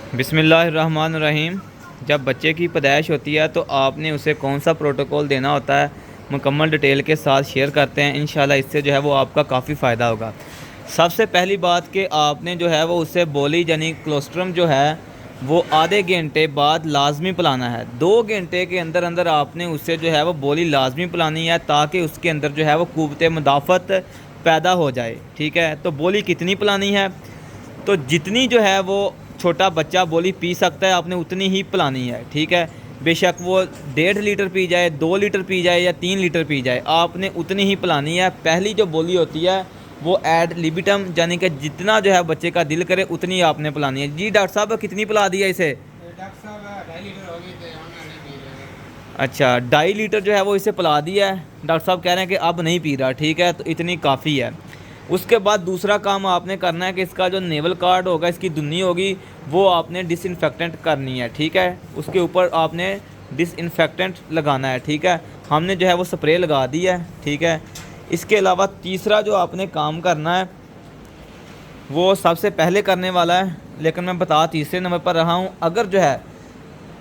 بسم اللہ الرحمن الرحیم۔ جب بچے کی پیدائش ہوتی ہے تو آپ نے اسے کون سا پروٹوکول دینا ہوتا ہے مکمل ڈیٹیل کے ساتھ شیئر کرتے ہیں، انشاءاللہ اس سے جو ہے وہ آپ کا کافی فائدہ ہوگا۔ سب سے پہلی بات کہ آپ نے جو ہے وہ اسے بولی یعنی کلوسٹرم جو ہے وہ آدھے گھنٹے بعد لازمی پلانا ہے۔ 2 گھنٹے کے اندر اندر آپ نے اسے جو ہے وہ بولی لازمی پلانی ہے تاکہ اس کے اندر جو ہے وہ قوت مدافعت پیدا ہو جائے، ٹھیک ہے۔ تو بولی کتنی پلانی ہے؟ تو جتنی جو ہے وہ چھوٹا بچہ بولی پی سکتا ہے آپ نے اتنی ہی پلانی ہے، ٹھیک ہے۔ بے شک وہ 1.5 لیٹر پی جائے، 2 لیٹر پی جائے یا 3 لیٹر پی جائے، آپ نے اتنی ہی پلانی ہے۔ پہلی جو بولی ہوتی ہے وہ ایڈ لیبیٹم یعنی کہ جتنا جو ہے بچے کا دل کرے اتنی آپ نے پلانی ہے۔ جی ڈاکٹر صاحب کتنی پلا دیا اسے؟ ڈاکٹر صاحب 2.5 لیٹر ہو گئی تھے، ہم نہیں پی رہے۔ اچھا 2.5 لیٹر جو ہے وہ اسے پلا دیا ہے، ڈاکٹر صاحب کہہ رہے ہیں کہ اب نہیں پی رہا، ٹھیک ہے، تو اتنی کافی ہے۔ اس کے بعد دوسرا کام آپ نے کرنا ہے کہ اس کا جو نیول کارڈ ہوگا، اس کی دنی ہوگی، وہ آپ نے ڈس انفیکٹنٹ کرنی ہے، ٹھیک ہے۔ اس کے اوپر آپ نے ڈس انفیکٹنٹ لگانا ہے، ٹھیک ہے۔ ہم نے جو ہے وہ سپرے لگا دی ہے، ٹھیک ہے۔ اس کے علاوہ تیسرا جو آپ نے کام کرنا ہے وہ سب سے پہلے کرنے والا ہے، لیکن میں بتا تیسرے نمبر پر رہا ہوں۔ اگر جو ہے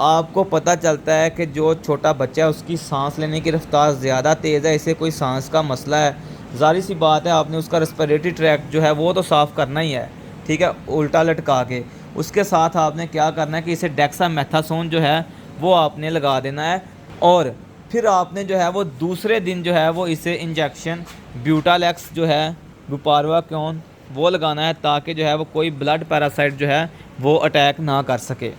آپ کو پتہ چلتا ہے کہ جو چھوٹا بچہ ہے اس کی سانس لینے کی رفتار زیادہ تیز ہے، اسے کوئی سانس کا مسئلہ ہے، ظاہر سی بات ہے آپ نے اس کا ریسپیریٹری ٹریکٹ جو ہے وہ تو صاف کرنا ہی ہے، ٹھیک ہے، الٹا لٹکا کے۔ اس کے ساتھ آپ نے کیا کرنا ہے کہ اسے ڈیکسا میتھاسون جو ہے وہ آپ نے لگا دینا ہے، اور پھر آپ نے جو ہے وہ دوسرے دن جو ہے وہ اسے انجیکشن بیوٹالیکس جو ہے بپاروا کیون وہ لگانا ہے تاکہ جو ہے وہ کوئی بلڈ پیراسائٹ جو ہے وہ اٹیک نہ کر سکے۔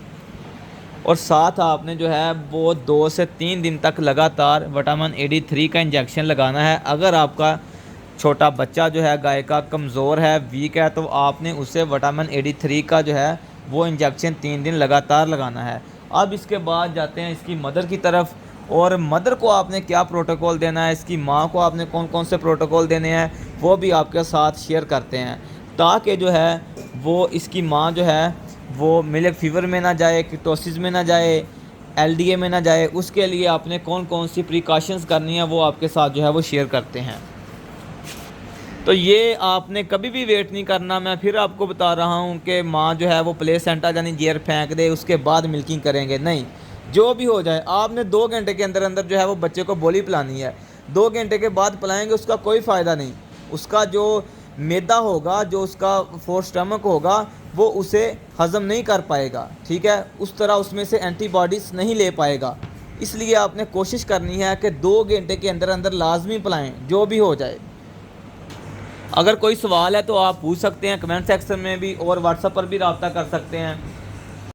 اور ساتھ آپ نے جو ہے وہ 2 سے 3 دن تک لگاتار وٹامن AD3 کا انجیکشن لگانا ہے۔ اگر آپ کا چھوٹا بچہ جو ہے گائے کا کمزور ہے، ویک ہے، تو آپ نے اسے وٹامن AD3 کا جو ہے وہ انجیکشن 3 دن لگاتار لگانا ہے۔ اب اس کے بعد جاتے ہیں اس کی مدر کی طرف، اور مدر کو آپ نے کیا پروٹوکول دینا ہے، اس کی ماں کو آپ نے کون کون سے پروٹوکول دینے ہیں وہ بھی آپ کے ساتھ شیئر کرتے ہیں، تاکہ جو ہے وہ اس کی ماں جو ہے وہ ملک فیور میں نہ جائے، کیٹوسس میں نہ جائے، LDA میں نہ جائے۔ اس کے لیے آپ نے کون کون سی پریکاشنز کرنی ہے وہ آپ کے ساتھ جو ہے وہ شیئر کرتے ہیں۔ تو یہ آپ نے کبھی بھی ویٹ نہیں کرنا، میں پھر آپ کو بتا رہا ہوں کہ ماں جو ہے وہ پلیسنٹا یعنی جیر پھینک دے اس کے بعد ملکنگ کریں گے، نہیں، جو بھی ہو جائے آپ نے 2 گھنٹے کے اندر اندر جو ہے وہ بچے کو بولی پلانی ہے۔ 2 گھنٹے کے بعد پلائیں گے اس کا کوئی فائدہ نہیں، اس کا جو میدا ہوگا، جو اس کا فور سٹمک ہوگا، وہ اسے ہضم نہیں کر پائے گا، ٹھیک ہے، اس طرح اس میں سے اینٹی باڈیز نہیں لے پائے گا۔ اس لیے آپ نے کوشش کرنی ہے کہ 2 گھنٹے کے اندر اندر لازمی پلائیں، جو بھی ہو جائے۔ اگر کوئی سوال ہے تو آپ پوچھ سکتے ہیں کمنٹ سیکشن میں بھی، اور واٹس ایپ پر بھی رابطہ کر سکتے ہیں۔